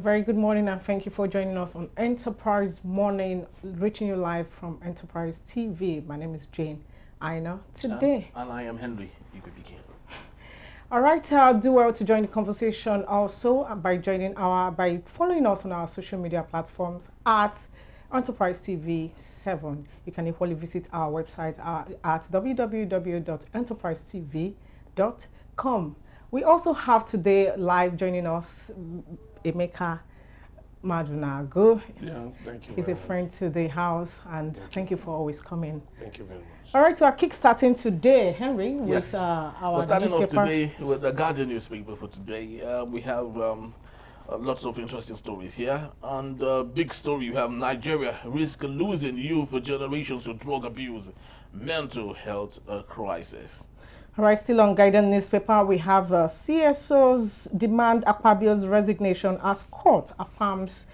very good morning and thank you for joining us on Enterprise Morning, reaching you live from Enterprise TV. My name is Jane Aina. Today. And I am Henry. You could begin. All right, do well to join the conversation also by following us on our social media platforms at Enterprise TV 7. You can equally visit our website at www.enterprisetv.com. We also have today live joining us Emeka Madunago. Yeah, thank you. He's a friend to the house, and thank you for always coming. Thank you very much. All right, so our kick-starting today, Henry, with our We're starting newspaper. off today with the Guardian newspaper for today. We have lots of interesting stories here. And big story, you have Nigeria risk losing youth for generations to drug abuse, mental health crisis. All right, still on Guardian newspaper, we have CSOs demand Akpabio's resignation as court affirms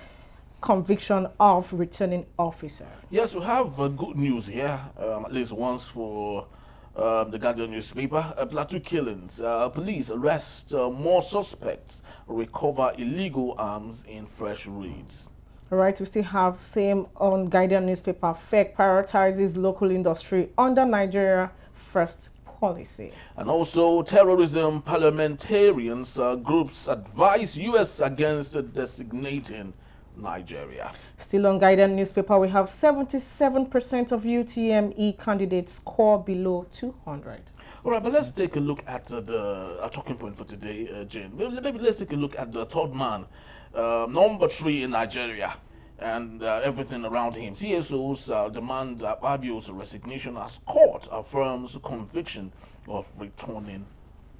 conviction of returning officer. Yes, we have good news here, at least once for the Guardian newspaper. Plateau killings, police arrest more suspects, recover illegal arms in fresh raids. All right, we still have same on Guardian newspaper. FEC prioritizes local industry under Nigeria First policy. And also terrorism parliamentarians groups advise U.S. against designating Nigeria. Still on Guardian newspaper, we have 77% of UTME candidates score below 200. All right, but let's take a look at our talking point for today, Jane. Maybe let's take a look at the third man, number 3 in Nigeria, and everything around him. CSOs demand Akpabio's resignation as court affirms conviction of returning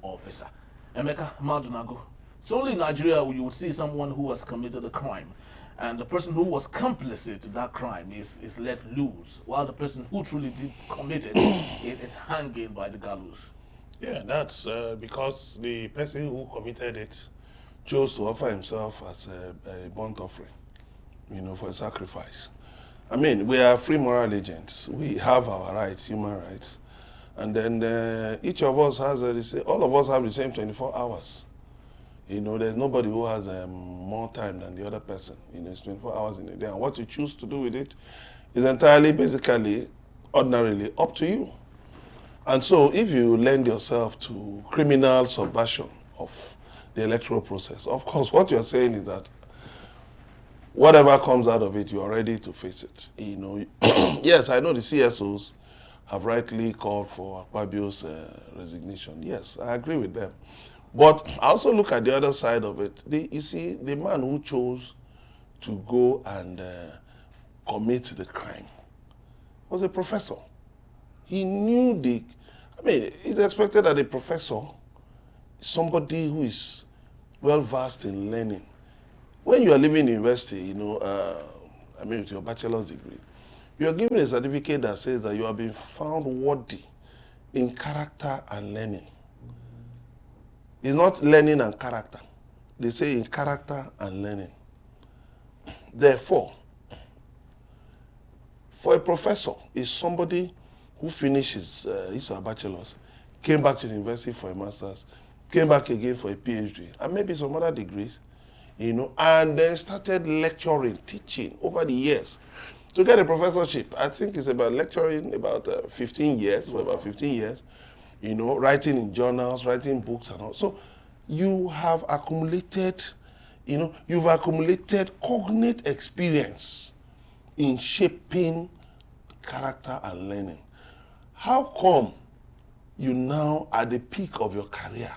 officer. Emeka Madunago. It's only in Nigeria where you would see someone who has committed a crime, and the person who was complicit to that crime is let loose, while the person who truly did commit it is hanging by the gallows. Yeah, that's because the person who committed it chose to offer himself as a burnt offering, for a sacrifice. I mean, we are free moral agents. We have our rights, human rights. And then each of us has, all of us have the same 24 hours. There's nobody who has more time than the other person. It's 24 hours in a day. And what you choose to do with it is entirely, basically, ordinarily up to you. And so if you lend yourself to criminal subversion of the electoral process, of course, what you're saying is that whatever comes out of it, you're ready to face it. Yes, I know the CSOs have rightly called for Akpabio's resignation. Yes, I agree with them. But I also look at the other side of it. You see, the man who chose to go and commit the crime was a professor. He knew it's expected that a professor, somebody who is well versed in learning, when you are leaving university, with your bachelor's degree, you are given a certificate that says that you have been found worthy in character and learning. It's not learning and character. They say in character and learning. Therefore, for a professor, is somebody who finishes his or her bachelor's, came back to the university for a master's, came back again for a PhD, and maybe some other degrees, and then started lecturing, teaching over the years. To get a professorship, I think it's about lecturing about 15 years, for about 15 years, writing in journals, writing books and all. So you have accumulated, cognate experience in shaping character and learning. How come you now, at the peak of your career,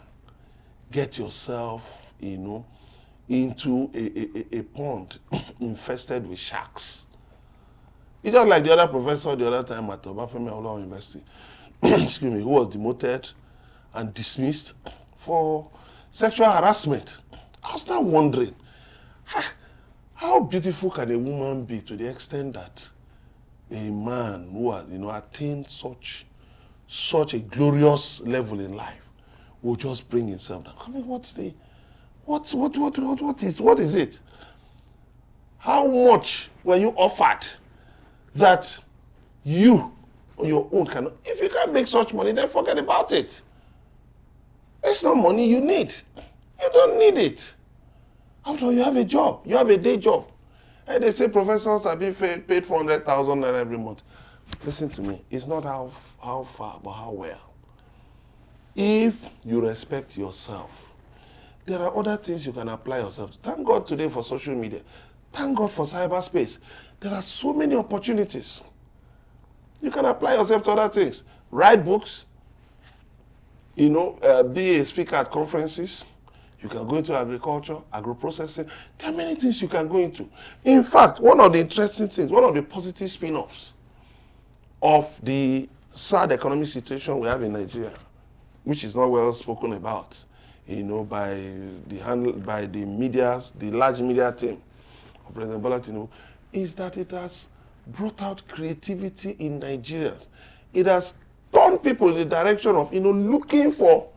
get yourself, into a pond infested with sharks? It's just like the other professor the other time at Obafemi Awolowo University, excuse me, who was demoted and dismissed for sexual harassment. I was now wondering, how beautiful can a woman be to the extent that a man who has, attained such a glorious level in life will just bring himself down? I mean, what is it? How much were you offered that you on your own cannot? If you can't make such money, then forget about it. It's not money you need. You don't need it. After all, you have a job. You have a day job. And they say professors are being paid 400,000 naira every month. Listen to me. It's not how far, but how well. If you respect yourself, there are other things you can apply yourself to. Thank God today for social media. Thank God for cyberspace. There are so many opportunities. You can apply yourself to other things. Write books. Be a speaker at conferences. You can go into agriculture, agro-processing. There are many things you can go into. In fact, one of the interesting things, one of the positive spin-offs of the sad economic situation we have in Nigeria, which is not well spoken about, by the media, the large media team of President Bola Tinubu, is that it has brought out creativity in Nigerians. It has turned people in the direction of, looking for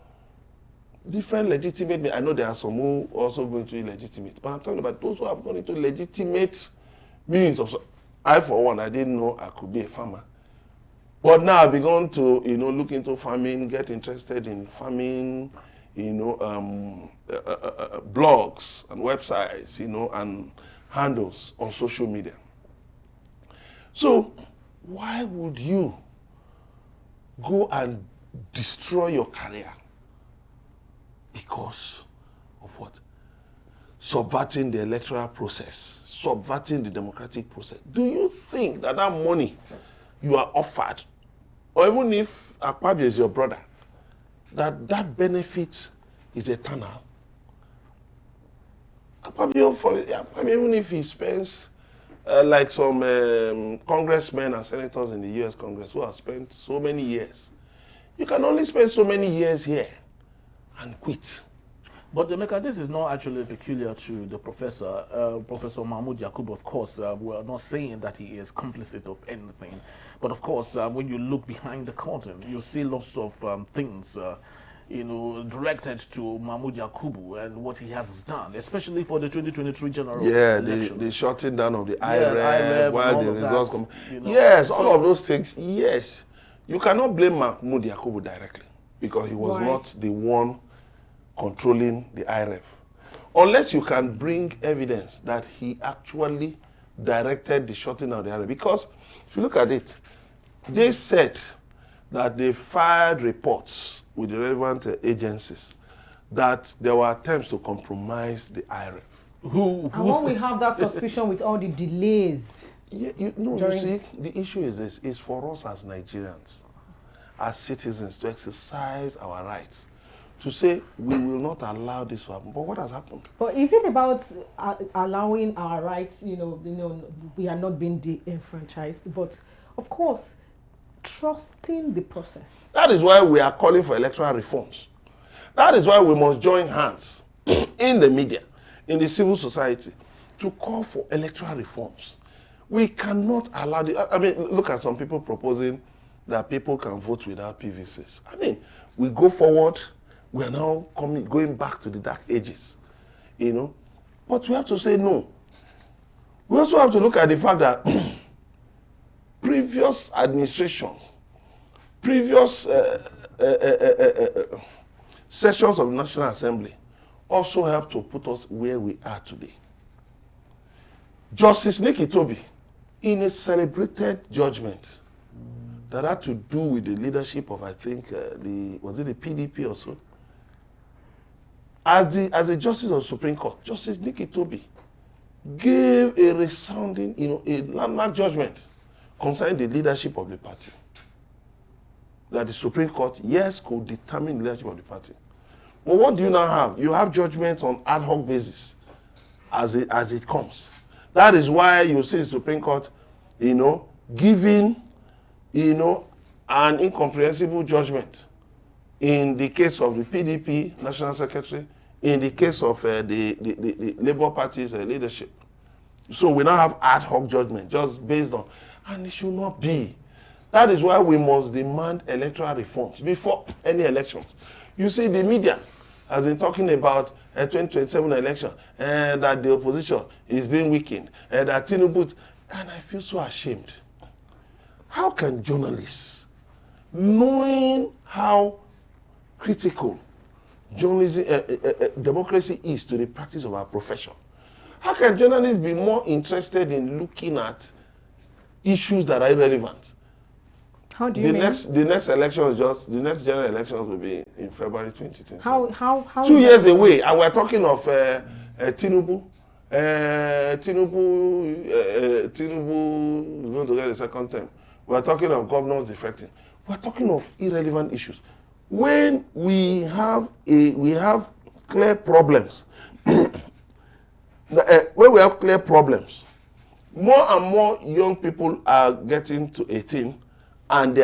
different legitimate. I know there are some who also going to illegitimate, but I'm talking about those who have gone into legitimate means of. I, for one, I didn't know I could be a farmer, but now I've begun to, look into farming, get interested in farming, blogs and websites, and handles on social media. So, why would you go and destroy your career? Because of what? Subverting the electoral process, subverting the democratic process. Do you think that money you are offered, or even if Akpabio is your brother, that benefit is eternal? Akpabio, even if he spends like some congressmen and senators in the U.S. Congress who have spent so many years, you can only spend so many years here and quit. But Emeka, this is not actually peculiar to the professor, Professor Mahmoud Yakubu. Of course, we are not saying that he is complicit of anything. But of course, when you look behind the curtain, you see lots of things, directed to Mahmoud Yakubu and what he has done, especially for the 2023 general election. The shutting down of the IREF while the results come. Yes, all of those things, yes. You cannot blame Mahmoud Yakubu directly because he was not the one controlling the IREF. Unless you can bring evidence that he actually directed the shutting of the IREF. Because if you look at it, they said that they filed reports with the relevant agencies that there were attempts to compromise the IREF. And when we have that suspicion with all the delays. You see, the issue is this, is for us as Nigerians, as citizens, to exercise our rights, to say we will not allow this to happen. But what has happened? But is it about allowing our rights? We are not being de-enfranchised, but of course, trusting the process. That is why we are calling for electoral reforms. That is why we must join hands in the media, in the civil society, to call for electoral reforms. We cannot allow look at some people proposing that people can vote without PVCs. We go forward, we are now going back to the dark ages, But we have to say no. We also have to look at the fact that previous administrations, previous sessions of the National Assembly also helped to put us where we are today. Justice Nikki Toby, in a celebrated judgment that had to do with the leadership of, I think, was it the PDP or so? As the Justice of the Supreme Court, Justice Nikki Toby gave a resounding, a landmark judgment concerning the leadership of the party. That the Supreme Court, yes, could determine the leadership of the party. But what do you now have? You have judgments on ad hoc basis as it comes. That is why you see the Supreme Court, giving, an incomprehensible judgment in the case of the PDP National Secretary, in the case of the Labour Party's leadership. So we now have ad hoc judgment just based on, and it should not be. That is why we must demand electoral reforms before any elections. You see, the media has been talking about a 2027 election and that the opposition is being weakened and that Tinubu, and I feel so ashamed. How can journalists, knowing how critical journalism, democracy is to the practice of our profession. How can journalists be more interested in looking at issues that are irrelevant? How do you mean? The next general elections will be in February 2020. How 2 years away, and we're talking of Tinubu. Tinubu is going to get a second term. We're talking of governors defecting. We're talking of irrelevant issues. When we have clear problems, when we have clear problems, more and more young people are getting to 18, and they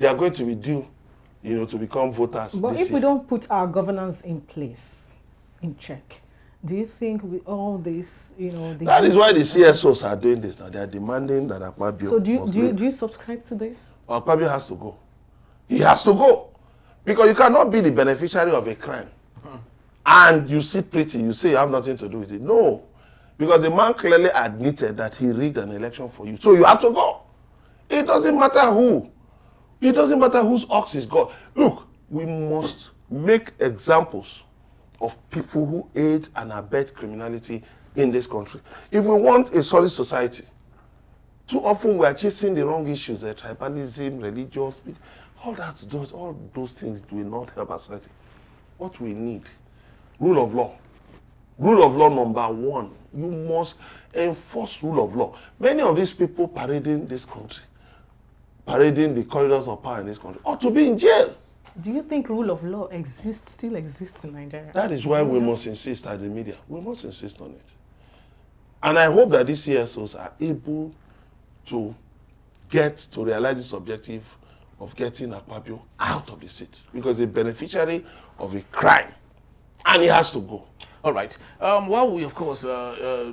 are going to be due, to become voters. But if we don't put our governance in place, in check, do you think with all this, that is why the CSOs are doing this now. They are demanding that Akpabio. So do you subscribe to this? Akpabio has to go. He has to go, because you cannot be the beneficiary of a crime, and you sit pretty. You say you have nothing to do with it. No, because the man clearly admitted that he rigged an election for you. So you have to go. It doesn't matter who. It doesn't matter whose ox is God. Look, we must make examples of people who aid and abet criminality in this country. If we want a solid society, too often we are chasing the wrong issues, tribalism, religious, all those things will not help our society. What we need, rule of law. Rule of law number one. You must enforce rule of law. Many of these people parading this country, parading the corridors of power in this country, ought to be in jail. Do you think rule of law still exists in Nigeria? That is why we must insist as the media. We must insist on it. And I hope that these CSOs are able to realize this objective of getting Akpabio out of the seat, because he's a beneficiary of a crime, and he has to go. All right. While we, of course,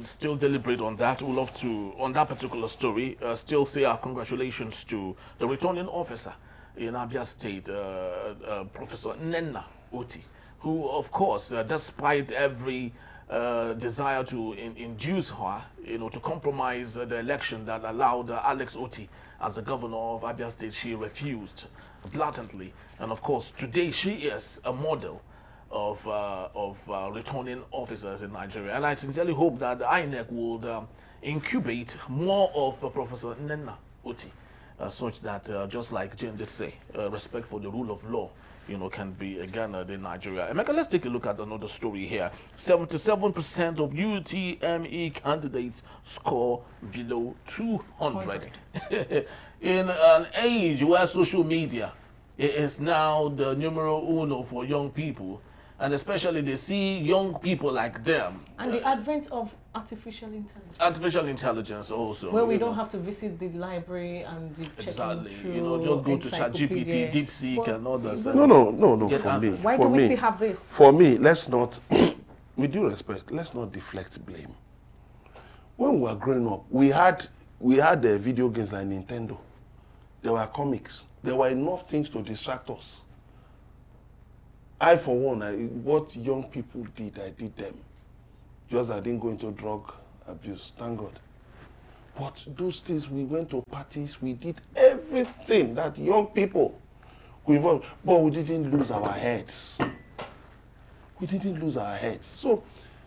still deliberate on that, we'd love to, on that particular story, still say our congratulations to the returning officer in Abia State, Professor Nnenna Oti, who, of course, despite every desire to induce her, to compromise the election that allowed Alex Oti as the governor of Abia State, she refused blatantly. And of course, today she is a model of returning officers in Nigeria. And I sincerely hope that the INEC would incubate more of Professor Nnenna Oti, such that, just like Jane did say, respect for the rule of law, can be again in Nigeria. Emeka, let's take a look at another story here. 77% of UTME candidates score below 200. In an age where social media is now the numero uno for young people, and especially they see young people like them. And the advent of artificial intelligence. Artificial intelligence also. Where we don't have to visit the library and exactly. Through just go to ChatGPT, DeepSeek, and all that. No. For me, why do we still have this? For me, let's not, with due respect, let's not deflect blame. When we were growing up, we had video games like Nintendo. There were comics. There were enough things to distract us. I, for one, what young people did, I did them. Just I didn't go into drug abuse, thank God. But those things, we went to parties, we did everything that young people were involved, but we didn't lose our heads. We didn't lose our heads. So,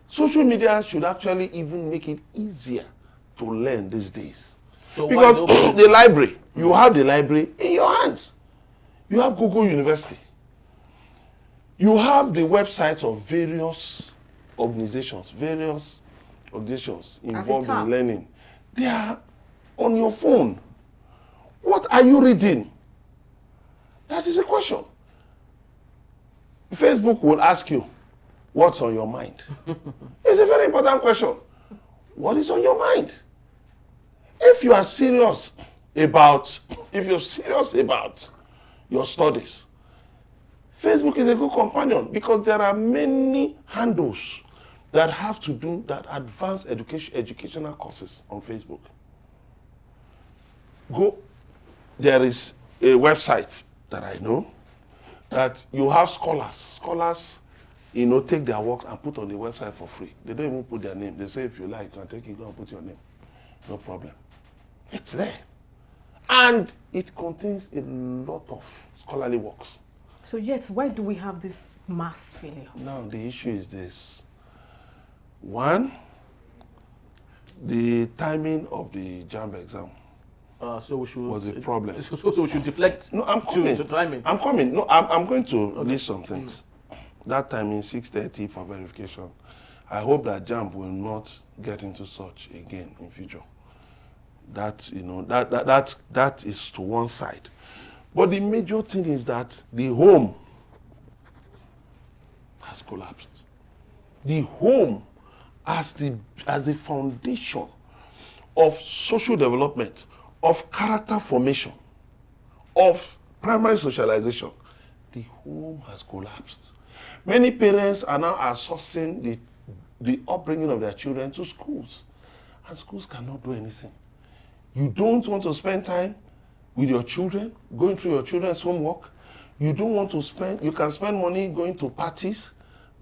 social media should actually even make it easier to learn these days. So because the library, you have the library in your hands. You have Google University. You have the websites of various organizations involved in learning. They are on your phone. What are you reading? That is a question. Facebook will ask you, what's on your mind? It's a very important question. What is on your mind? If you are serious about your studies, Facebook is a good companion, because there are many handles that have to do that advanced educational courses on Facebook. There is a website that I know that you have scholars, take their works and put on the website for free. They don't even put their name. They say, if you like, you can take it, go and put your name. No problem. It's there. And it contains a lot of scholarly works. So yet, why do we have this mass failure? Now, the issue is this. One, the timing of the JAMB exam So we should was a problem. So we should deflect. No, I'm coming. To timing. I'm coming. No, I'm going to list some things. That timing, 6:30 for verification. I hope that JAMB will not get into such again in future. That that is to one side. But the major thing is that the home has collapsed. The home as the foundation of social development, of character formation, of primary socialization, the home has collapsed. Many parents are now outsourcing the upbringing of their children to schools, and schools cannot do anything. You don't want to spend time with your children, going through your children's homework. You don't want to you can spend money going to parties,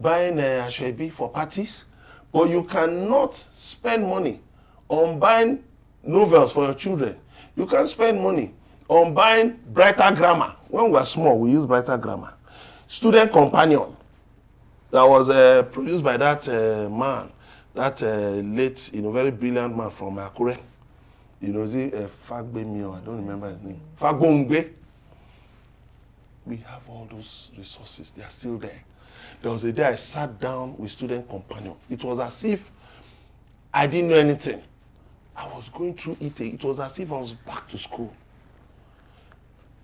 buying ashwebi for parties, but you cannot spend money on buying novels for your children. You can spend money on buying Brighter Grammar. When we were small, we used Brighter Grammar. Student Companion, that was produced by that man, that late, very brilliant man from Akure. Fagbemi, I don't remember his name. Fagbongbe. We have all those resources. They are still there. There was a day I sat down with Student Companion. It was as if I didn't know anything. I was going through it. It was as if I was back to school.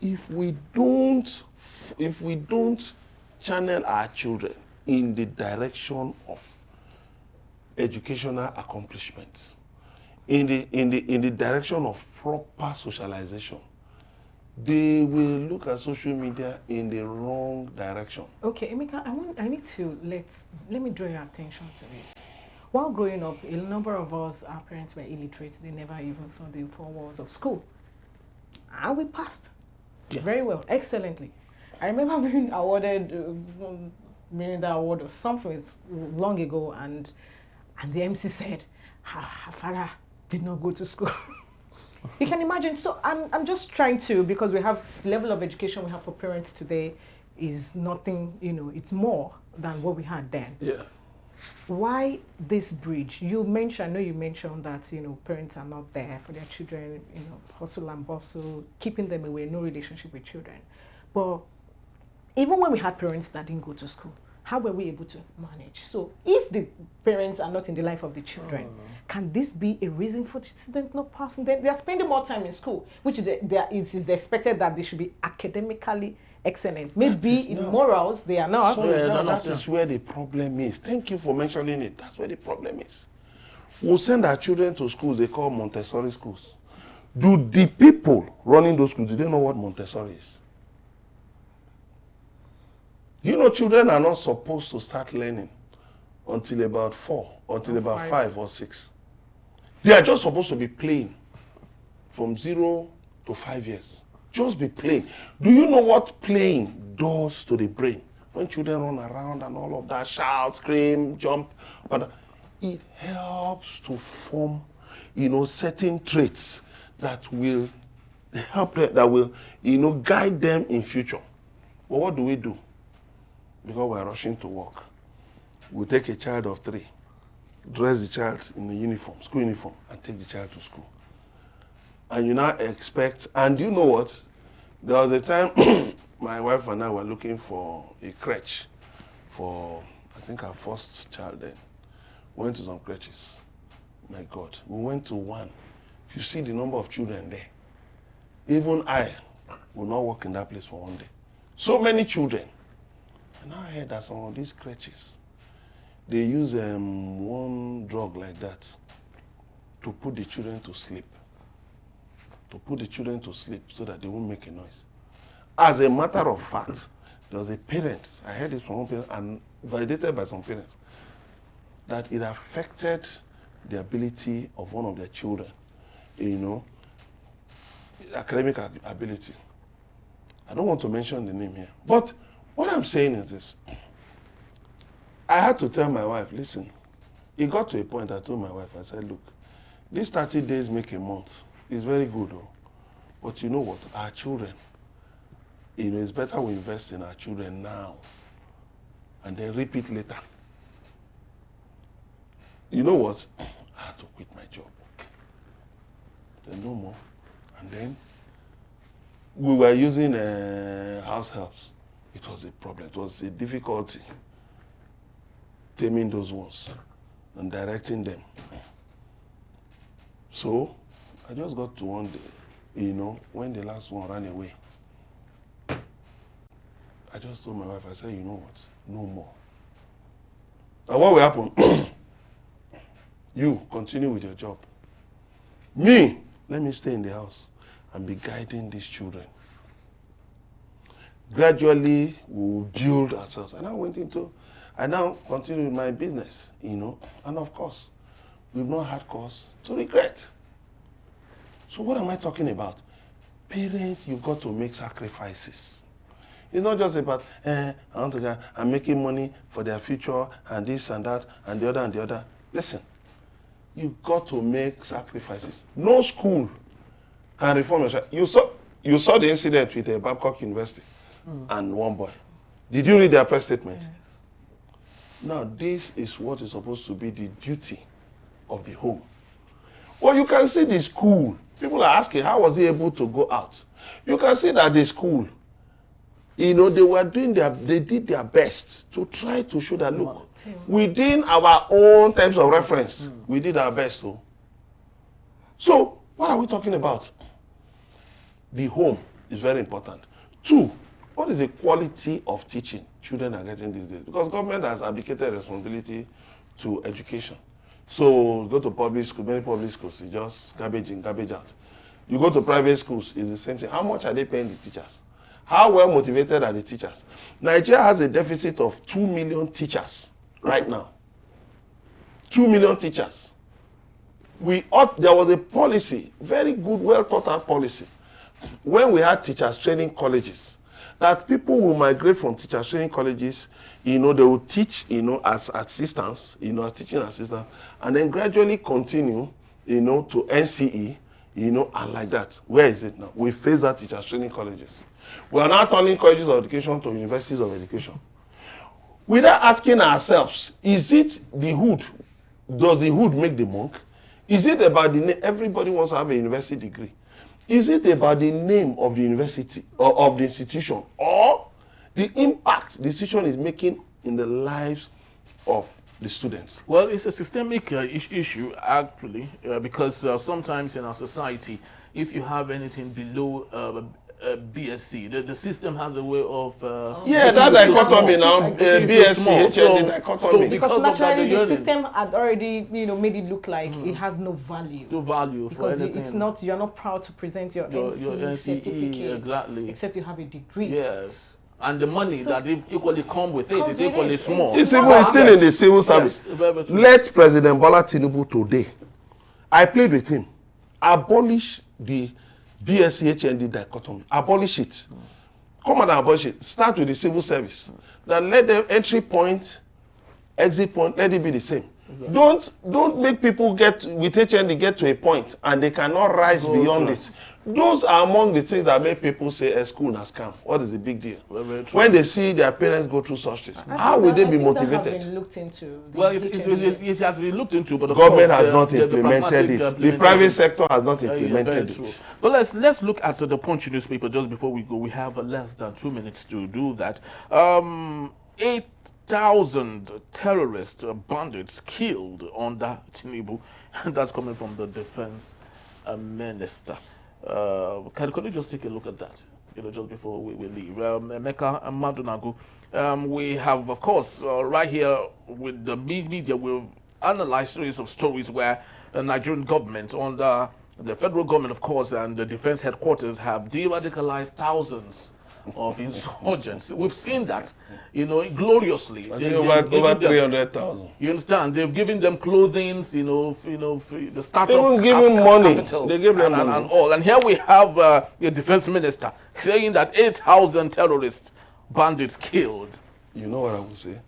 If we don't channel our children in the direction of educational accomplishments, in the direction of proper socialization, they will look at social media in the wrong direction. Okay, Emeka, I need to let me draw your attention to this. While growing up, a number of us, our parents were illiterate. They never even saw the four walls of school. And we passed very well, excellently. I remember being awarded Miranda Award or something long ago, and the MC said, her father did not go to school. You can imagine. So I'm just trying to, because we have the level of education we have for parents today is nothing, it's more than what we had then. Yeah. Why this bridge? I know you mentioned that, parents are not there for their children, hustle and bustle, keeping them away, no relationship with children. But even when we had parents that didn't go to school, how were we able to manage? So if the parents are not in the life of the children, can this be a reason for the students not passing? They are spending more time in school, which is expected that they should be academically excellent. Maybe in morals, they are not. So that is where the problem is. Thank you for mentioning it. That's where the problem is. We'll send our children to schools they call Montessori schools. Do the people running those schools, do they know what Montessori is? Children are not supposed to start learning until about 4, until about 5 or 6. They are just supposed to be playing from 0 to 5 years. Just be playing. Do you know what playing does to the brain? When children run around and all of that, shout, scream, jump, but it helps to form, certain traits that will help them, that will, guide them in future. But what do we do? Because we're rushing to work. We take a child of 3, dress the child in the uniform, school uniform, and take the child to school. And you now expect, and you know what? There was a time my wife and I were looking for a crèche for, I think, our first child then. Went to some crèches. My God, we went to one. You see the number of children there. Even I will not work in that place for one day. So many children. And I heard that some of these crèches, they use one drug like that to put the children to sleep. To put the children to sleep so that they won't make a noise. As a matter of fact, there was a parent, I heard it from one parent and validated by some parents, that it affected the ability of one of their children, academic ability. I don't want to mention the name here. But what I'm saying is this. I had to tell my wife, listen, it got to a point I told my wife, I said, look, these 30 days make a month. It's very good, though. But you know what? Our children it's better we invest in our children now and then repeat later. You know what? I had to quit my job. Then no more. And then we were using house helps. It was a problem. It was a difficulty taming those ones and directing them. So I just got to one day, when the last one ran away, I just told my wife, I said, you know what? No more. And what will happen? You continue with your job. Me, let me stay in the house and be guiding these children. Gradually, we will build ourselves. And I now continue with my business, And of course, we've not had cause to regret. So what am I talking about? Parents, you've got to make sacrifices. It's not just about, I'm making money for their future and this and that and the other and the other. Listen, you've got to make sacrifices. No school can reform yourself. You saw the incident with Babcock University and one boy. Did you read their press statement? Yes. Now, this is what is supposed to be the duty of the home. Well, you can see the school. People are asking, how was he able to go out? You can see that the school, they did their best to try to show that, look, within our own terms of reference, we did our best. So, what are we talking about? The home is very important. 2, what is the quality of teaching children are getting these days? Because government has abdicated responsibility to education. So, go to public school, many public schools, it's just garbage in, garbage out. You go to private schools, it's the same thing. How much are they paying the teachers? How well motivated are the teachers? Nigeria has a deficit of 2 million teachers right now. 2 million teachers. There was a policy, very good, well thought out policy, when we had teachers training colleges, that people will migrate from teachers training colleges, they will teach, as assistants, as teaching assistants, and then gradually continue, to NCE, and like that. Where is it now? We face that teachers training colleges. We are now turning colleges of education to universities of education. Without asking ourselves, is it the hood? Does the hood make the monk? Is it about the name? Everybody wants to have a university degree. Is it about the name of the university or of the institution, or the impact the institution is making in the lives of the students? Well, it's a systemic issue, actually, because sometimes in our society, if you have anything below BSc, the system has a way of... that dichotomy now, BSc, HND dichotomy. Because naturally the system had already, made it look like it has no value. No value because for anything. it's not, you're not proud to present your NCE certificate, exactly. except you have a degree. Yes. And the money that equally come with it is equally small. It's still in the civil service. Yes, let President Bola Tinubu today, I played with him, abolish the BSc HND dichotomy. Abolish it. Come on and abolish it. Start with the civil service. Then let the entry point, exit point, let it be the same. Exactly. Don't make people with HND get to a point and they cannot rise beyond it. Those are among the things that make people say school na scam. What is the big deal? When they see their parents go through such things, how will they be motivated? That has been looked into. Well, it has been looked into, but the government has not implemented it. The private sector has not implemented it. But let's look at the Punch newspaper just before we go. We have less than 2 minutes to do that. 8,000 terrorist bandits killed under Tinubu. That's coming from the defense minister. Can you just take a look at that, just before we leave? Emeka Madunagu, we have, of course, right here with the media, we've analyzed series of stories where the Nigerian government, under the federal government, of course, and the defense headquarters have de-radicalized thousands of insurgents. We've seen that, gloriously. Over 300,000. You understand? They've given them clothing, the startup. They won't give them money. They give them money. And all. And here we have the defense minister saying that 8,000 terrorists, bandits killed. You know what I would say?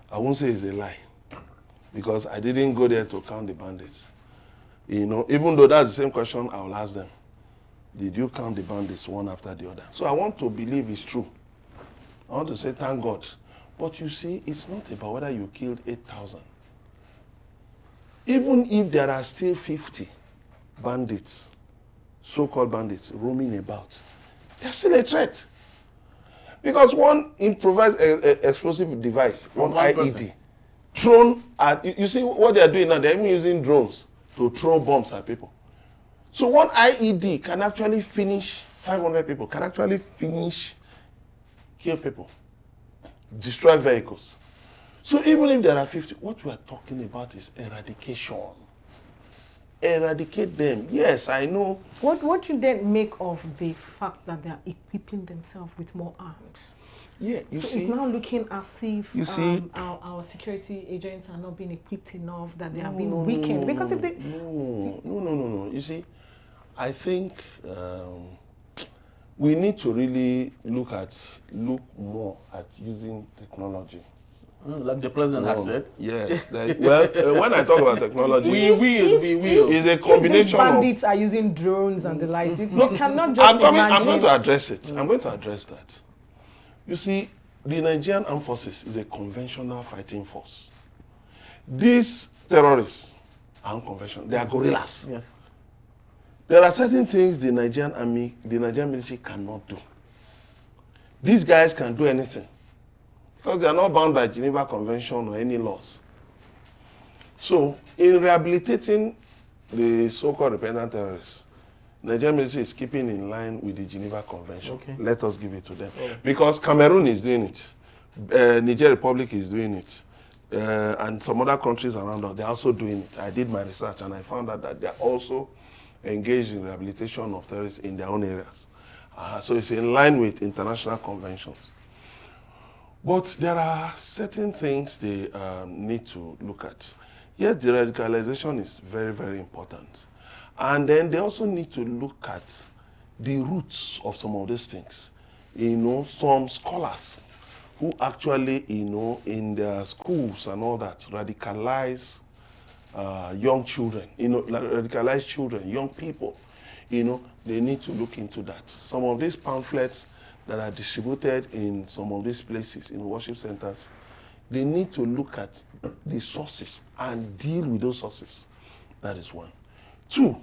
I won't say it's a lie, because I didn't go there to count the bandits. Even though that's the same question I will ask them. Did you count the bandits one after the other? So I want to believe it's true. I want to say thank God. But you see, it's not about whether you killed 8,000. Even if there are still 50 bandits, so-called bandits, roaming about, they're still a threat. Because one improvised explosive device, one IED, thrown at, you see what they're doing now, they're even using drones to throw bombs at people. So one IED can actually finish 500 people, can actually kill people, destroy vehicles. So even if there are 50, what we are talking about is eradication. Eradicate them. Yes, I know. What you then make of the fact that they are equipping themselves with more arms? Yeah, so it's now looking as if you see, our security agents are not being equipped enough, that they are being weakened. Because if they... No. You see, I think we need to really look more at using technology. Like the president has said. Yes. When I talk about technology, we will. It's a combination if these bandits are using drones and the likes, you cannot just I'm imagine. going to address it. I'm going to address that. You see, the Nigerian Armed Forces is a conventional fighting force. These terrorists are unconventional. They are guerrillas. Yes. There are certain things the Nigerian army, the Nigerian military cannot do. These guys can do anything because they are not bound by Geneva Convention or any laws. So, in rehabilitating the so-called repentant terrorists, Nigerian military is keeping in line with the Geneva Convention. Okay. Let us give it to them. Because Cameroon is doing it. Niger Republic is doing it. And some other countries around us, they're also doing it. I did my research and I found out that they're also engaged in rehabilitation of terrorists in their own areas. So it's in line with international conventions. But there are certain things they need to look at. Yes, the radicalization is very, very important. And then they also need to look at the roots of some of these things. You know, some scholars who actually, you know, in their schools and all that, radicalize young children, you know, radicalize children, young people, you know, they need to look into that. Some of these pamphlets that are distributed in some of these places, in worship centers, they need to look at the sources and deal with those sources. That is one. Two,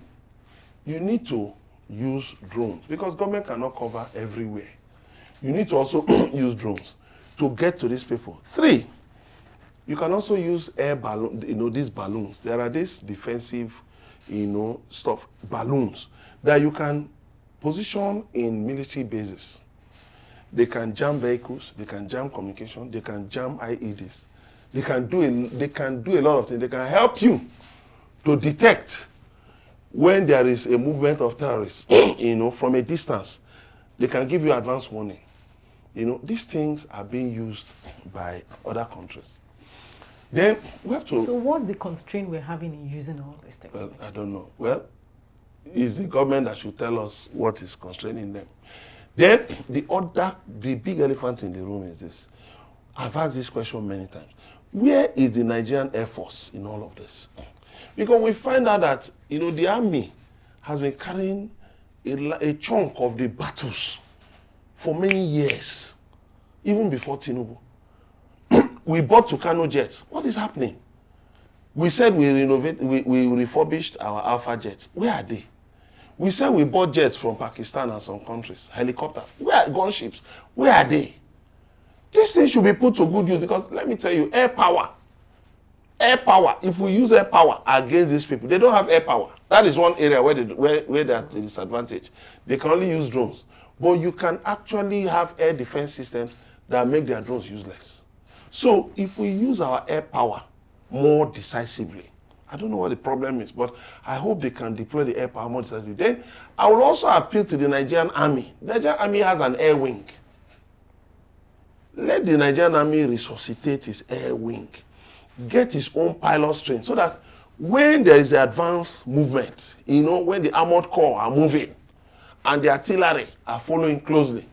you need to use drones because government cannot cover everywhere. You need to also use drones to get to these people. Three, you can also use air balloon, you know, these balloons. There are these defensive, you know, balloons that you can position in military bases. They can jam vehicles, they can jam communication, they can jam IEDs. They can do a lot of things. They can help you to detect when there is a movement of terrorists, you know, from a distance. They can give you advance warning. You know, these things are being used by other countries. Then we have to... So what's the constraint we're having in using all this technology? Well, I don't know. Well, it's the government that should tell us what is constraining them. Then the big elephant in the room is this. I've asked this question many times. Where is the Nigerian Air Force in all of this? Because we find out that, you know, the army has been carrying a chunk of the battles for many years, even before Tinubu. We bought Tucano jets. What is happening? We said we refurbished our Alpha jets. Where are they? We said we bought jets from Pakistan and some countries, helicopters. Where are gunships? Where are they? These things should be put to good use because let me tell you, air power, if we use air power against these people, they don't have air power. That is one area where they're at a disadvantage. They can only use drones. But you can actually have air defense systems that make their drones useless. So if we use our air power more decisively, I don't know what the problem is, but I hope they can deploy the air power more decisively. Then I will also appeal to the Nigerian Army. The Nigerian Army has an air wing. Let the Nigerian Army resuscitate his air wing, get his own pilot train, so that when there is the advanced movement, you know, when the armored corps are moving and the artillery are following closely,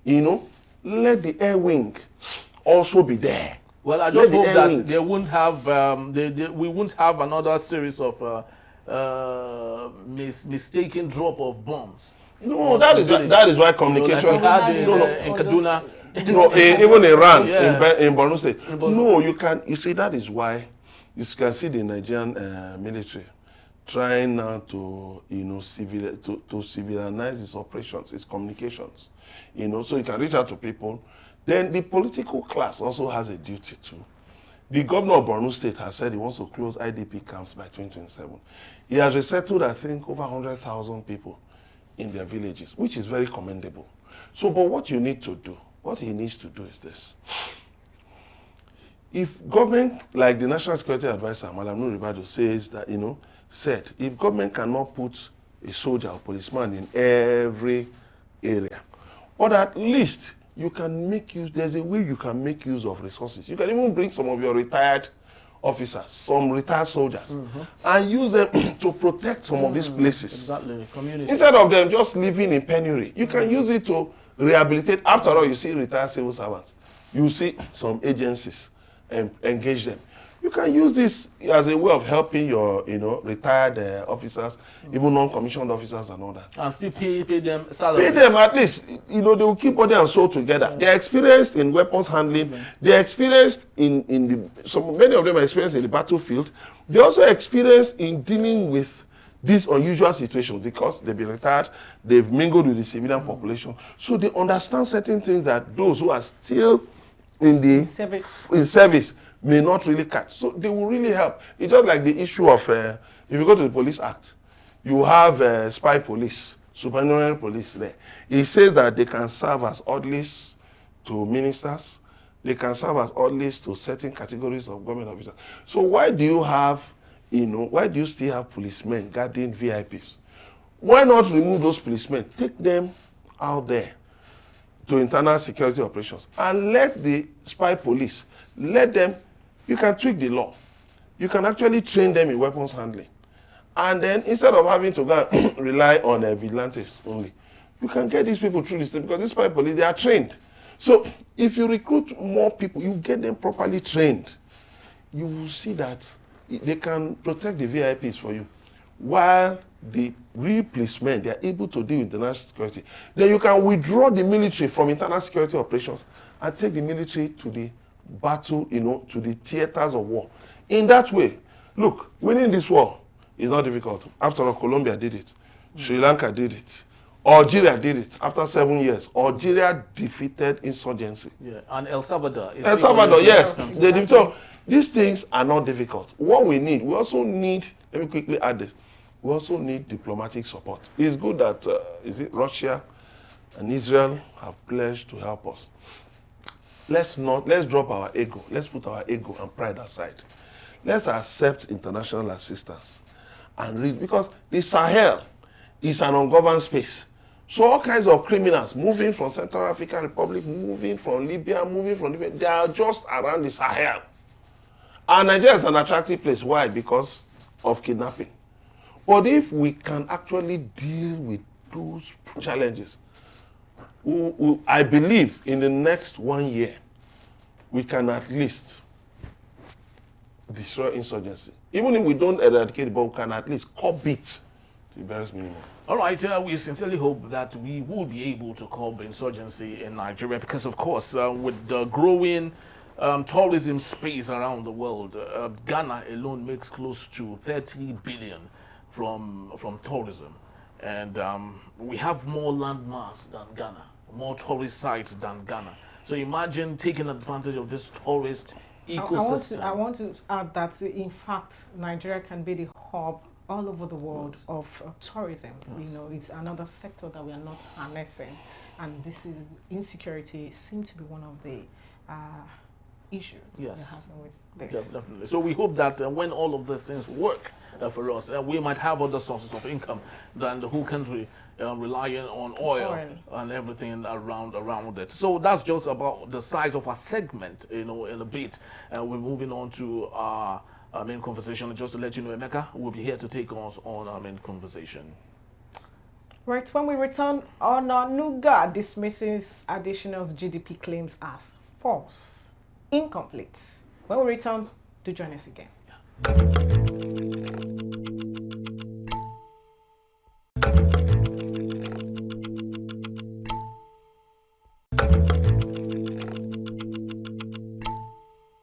you know, let the air wing also be there. Well, I just hope that they won't have, we won't have another series of mistaken drop of bombs. No, that is why communication. Like we had in Kaduna. No, even in Rand, Yeah. in Borno State. In Borno. No, you can. You see, that is why you can see the Nigerian military trying now to, to civilize its operations, its communications. So you can reach out to people. Then the political class also has a duty too. The governor of Borno State has said he wants to close IDP camps by 2027. He has resettled, I think, over 100,000 people in their villages, which is very commendable. So, but what you need to do, what he needs to do is this. If government, like the National Security Advisor, Malam Nuribado, says that, said, if government cannot put a soldier or policeman in every area, or at least you can make use, there's a way you can make use of resources. You can even bring some of your retired officers, some retired soldiers, and use them to protect some of these places. Exactly, community. Instead of them just living in penury, you can use it to rehabilitate. After all, you see retired civil servants. You see some agencies and engage them. You can use this as a way of helping your, retired officers, even non-commissioned officers and all that. And still pay them salary. Pay them at least. They will keep body and soul together. They're experienced in weapons handling. They're experienced many of them are experienced in the battlefield. They're also experienced in dealing with these unusual situations because they've been retired, they've mingled with the civilian population. So they understand certain things that those who are still in service may not really catch. So they will really help. It's just like the issue of, if you go to the Police Act, you have spy police, supernumerary police there. It says that they can serve as orderlies to ministers. They can serve as orderlies to certain categories of government officers. So why do you have, why do you still have policemen guarding VIPs? Why not remove those policemen, take them out there to internal security operations and let the spy police, let them, you can tweak the law. You can actually train them in weapons handling. And then instead of having to go and rely on vigilantes only, you can get these people through this thing because these spy police, they are trained. So if you recruit more people, you get them properly trained, you will see that they can protect the VIPs for you. While the real policemen, they are able to deal with international security. Then you can withdraw the military from internal security operations and take the military to the battle, to the theaters of war. In that way, look, winning this war is not difficult. After all, Colombia did it. Sri Lanka did it. Algeria did it. After 7 years, Algeria defeated insurgency. Yeah, and El Salvador. El Salvador, yes. So these things are not difficult. What we need, we also need, let me quickly add this, we also need diplomatic support. It's good that, Russia and Israel have pledged to help us. Let's drop our ego. Let's put our ego and pride aside. Let's accept international assistance and read, because the Sahel is an ungoverned space. So all kinds of criminals moving from Central African Republic, moving from Libya, they are just around the Sahel. And Nigeria is an attractive place. Why? Because of kidnapping. But if we can actually deal with those challenges, I believe in the next 1 year, we can at least destroy insurgency. Even if we don't eradicate it, but we can at least curb it to the barest minimum. All right, we sincerely hope that we will be able to curb insurgency in Nigeria because, of course, with the growing tourism space around the world, Ghana alone makes close to 30 billion from tourism. And we have more landmass than Ghana, more tourist sites than Ghana. So imagine taking advantage of this tourist ecosystem. I want to add that, in fact, Nigeria can be the hub all over the world of tourism. Yes. It's another sector that we are not harnessing. And this is insecurity seems to be one of the issues we're having with this. Yeah, definitely. So we hope that when all of these things work for us, we might have other sources of income than the whole country relying on oil and everything around it. So that's just about the size of our segment, in a bit. We're moving on to our main conversation. Just to let you know, Emeka will be here to take us on our main conversation. Right, when we return, Onanuga dismisses additional's GDP claims as false, incomplete. When we return, do join us again. Yeah.